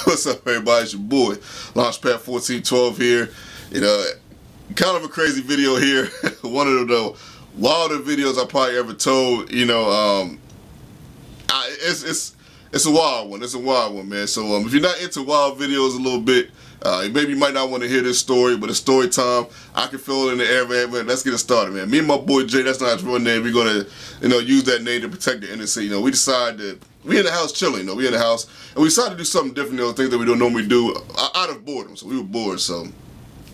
What's up, everybody? It's your boy, Launchpad 1412 here. You know, kind of a crazy video here. One of the wilder videos I probably ever told. You know, it's a wild one. It's a wild one, man. So if you're not into wild videos a little bit, maybe you might not want to hear this story, but it's story time. I can feel it in the air, man. Let's get it started, man. Me and my boy Jay, that's not his real name. We're gonna, use that name to protect the innocent. You know, we decided that we in the house chilling. You know, we in the house, and we decided to do something different. Things that we don't normally do out of boredom. So we were bored. So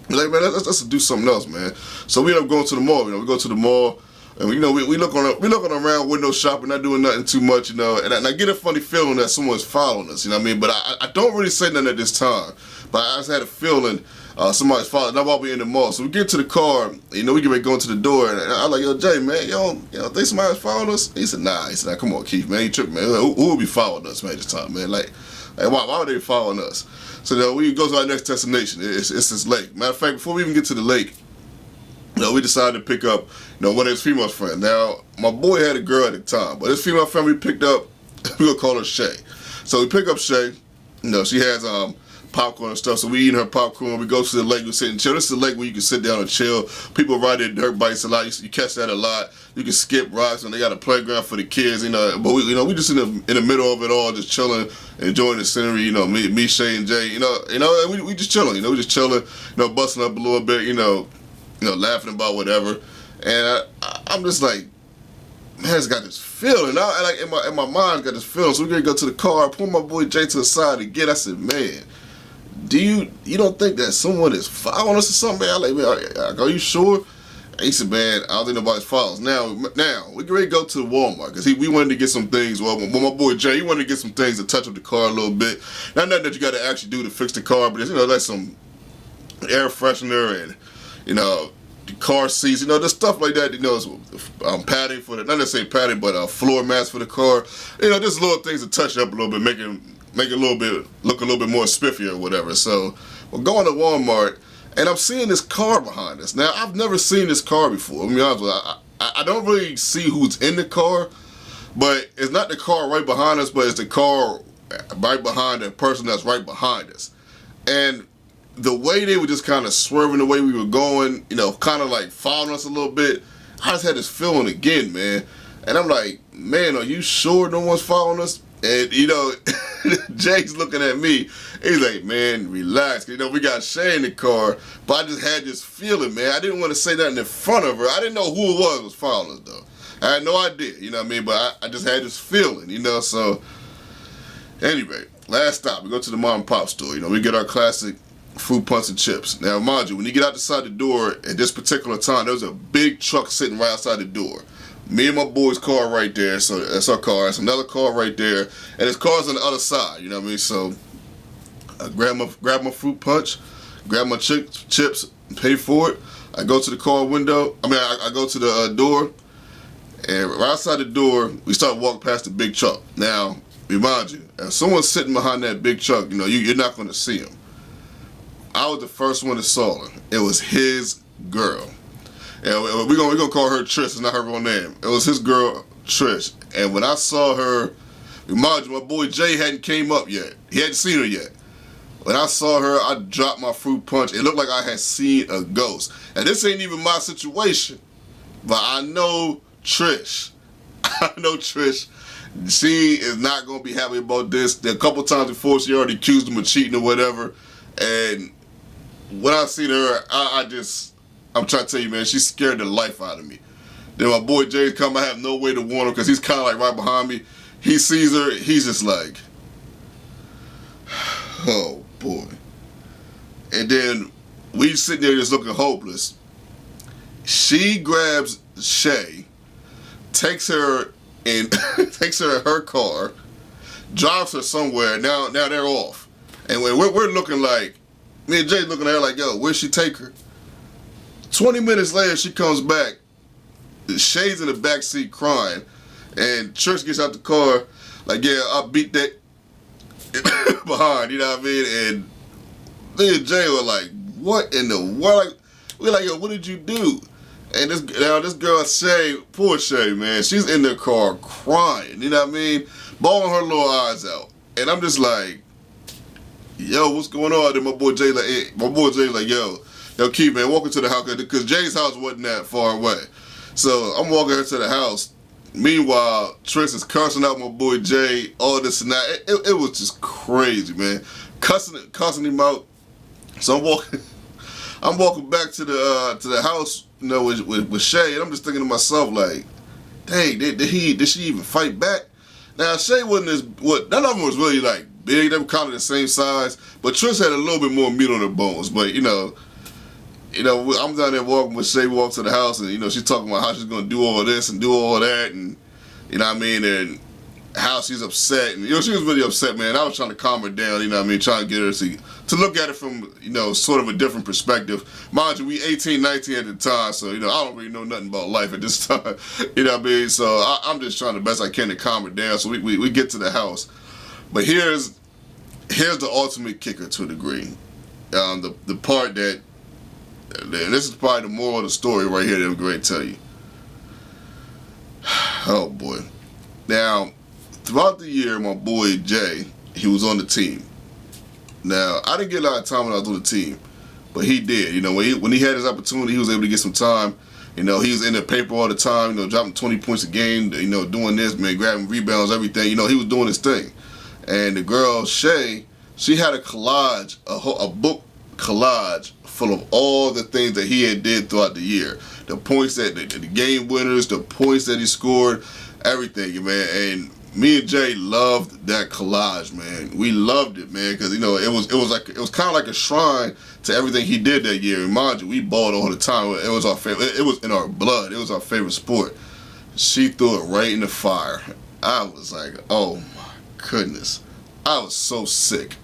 we're like, man, let's do something else, man. So we end up going to the mall. You know, we go to the mall. And we looking around window shopping, not doing nothing too much, and I get a funny feeling that someone's following us, you know what I mean? But I don't really say nothing at this time, but I just had a feeling somebody's following. Not while we in the mall. So we get to the car, we get ready to go into the door, and I'm like, yo, Jay, man, you don't think somebody's following us? He said, nah. He said, nah, come on, Keith, man, you tripping, man. Who would be following us, man, this time, man? Like why would they be following us? So we go to our next destination. It's this lake. Matter of fact, before we even get to the lake, we decided to pick up, one of his female friends. Now, my boy had a girl at the time, but his female friend we picked up, we gonna call her Shay. So we pick up Shay. She has popcorn and stuff. So we eating her popcorn. We go to the lake. We sit and chill. This is the lake where you can sit down and chill. People ride their dirt bikes a lot. You catch that a lot. You can skip rocks, and they got a playground for the kids. But we just in the middle of it all, just chilling, enjoying the scenery. Me, Shay, and Jay. And we just chilling. We just chilling. Busting up a little bit. Laughing about whatever, and I'm just like, man, it's got this feeling. In my mind, got this feeling. So we're gonna go to the car. I pull my boy Jay to the side again. I said, man, you don't think that someone is following us or something? Man, man, are you sure? And he said, man, I don't think nobody's following us. Now we ready to go to Walmart because we wanted to get some things. Well, my boy Jay, he wanted to get some things to touch up the car a little bit. Not nothing that you got to actually do to fix the car, but it's like some air freshener and the car seats, just stuff like that. Padding for not necessarily padding, but floor mats for the car. Just little things to touch up a little bit, make it a little bit look a little bit more spiffier or whatever. So we're going to Walmart, and I'm seeing this car behind us. Now I've never seen this car before. Be honest with you, I don't really see who's in the car, but it's not the car right behind us, but it's the car right behind the person that's right behind us, and the way they were just kind of swerving the way we were going, kind of like following us a little bit, I just had this feeling again, man. And I'm like, man, are you sure no one's following us? And, Jake's looking at me. He's like, man, relax. We got Shay in the car, but I just had this feeling, man. I didn't want to say nothing in front of her. I didn't know who it was following us, though. I had no idea, you know what I mean? But I just had this feeling, so anyway, last stop, we go to the mom and pop store. We get our classic fruit punch and chips. Now, mind you, when you get outside the door at this particular time, there was a big truck sitting right outside the door. Me and my boy's car right there, so that's our car. That's another car right there, and his car's on the other side. You know what I mean? So I grab my fruit punch, grab my chips, pay for it. I go to the car window. I go to the door, and right outside the door, we start walking past the big truck. Now, remind you, if someone's sitting behind that big truck, you're not going to see him. I was the first one that saw her. It was his girl. And we're gonna call her Trish. It's not her real name. It was his girl, Trish. And when I saw her, remind you, my boy Jay hadn't came up yet. He hadn't seen her yet. When I saw her, I dropped my fruit punch. It looked like I had seen a ghost. And this ain't even my situation. But I know Trish. I know Trish. She is not gonna be happy about this. A couple times before, she already accused him of cheating or whatever. And when I seen her, I'm trying to tell you, man, she scared the life out of me. Then my boy Jay's come, I have no way to warn him because he's kind of like right behind me. He sees her, he's just like, oh boy. And then we sitting there just looking hopeless. She grabs Shay, takes her in her car, drives her somewhere. Now they're off. And when we're looking like, me and Jay looking at her like, yo, where'd she take her? 20 minutes later, she comes back. Shay's in the back seat crying. And Trish gets out the car like, yeah, I beat that behind, you know what I mean? And me and Jay were like, what in the world? We're like, yo, what did you do? And this girl, Shay, poor Shay, man, she's in the car crying, you know what I mean? Bawling her little eyes out. And I'm just like, yo, what's going on? Then my boy Jay like, hey, yo, Keith, man, walking to the house, because Jay's house wasn't that far away. So I'm walking her to the house. Meanwhile, Trish is cussing out my boy Jay, all this and that. It was just crazy, man. Cussing him out. So I'm walking back to the house, you know, with Shay, and I'm just thinking to myself like, dang, did she even fight back? Now Shay wasn't none of them was really like big. They were kind of the same size, but Trish had a little bit more meat on her bones. But you know, I'm down there walking with Shay, walk to the house, and you know, she's talking about how she's gonna do all this and do all that, and you know what I mean, and how she's upset, and you know, she was really upset, man. I was trying to calm her down, you know what I mean, trying to get her to look at it from, you know, sort of a different perspective. Mind you, we 18, 19 at the time, so you know, I don't really know nothing about life at this time, you know what I mean. So I'm just trying the best I can to calm her down. So we get to the house, but here's the ultimate kicker to a degree. The part that, and this is probably the moral of the story right here that I'm going to tell you. Oh boy. Now, throughout the year, my boy Jay, he was on the team. Now, I didn't get a lot of time when I was on the team, but he did. You know, when he had his opportunity, he was able to get some time. You know, he was in the paper all the time, you know, dropping 20 points a game, you know, doing this, man, grabbing rebounds, everything. You know, he was doing his thing. And the girl, Shay, she had a collage, a book collage full of all the things that he had did throughout the year. The points that, the game winners, the points that he scored, everything, man. And me and Jay loved that collage, man. We loved it, man, because you know it was kind of like a shrine to everything he did that year. And mind you, we balled all the time. It was our favorite. It was in our blood. It was our favorite sport. She threw it right in the fire. I was like, oh my goodness, I was so sick.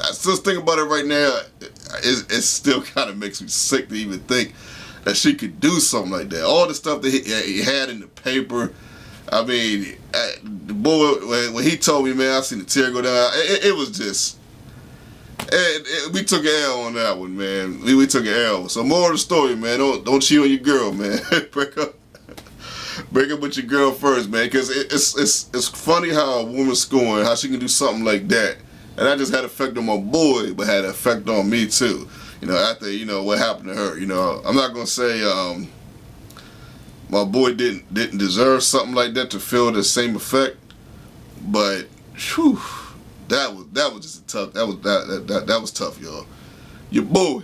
I still think about it right now. It still kind of makes me sick to even think that she could do something like that. All the stuff that he had in the paper. I mean, the boy, when he told me, man, I seen the tear go down. It was just, we took an L on that one, man. We took an L. So more of the story, man. Don't cheat on your girl, man. break up with your girl first, man. Because it's funny how a woman scoring, how she can do something like that. And that just had an effect on my boy, but had an effect on me too. You know, after, you know, what happened to her. You know, I'm not gonna say my boy didn't deserve something like that to feel the same effect, but whew, that was just a tough. That was tough, y'all. Your boy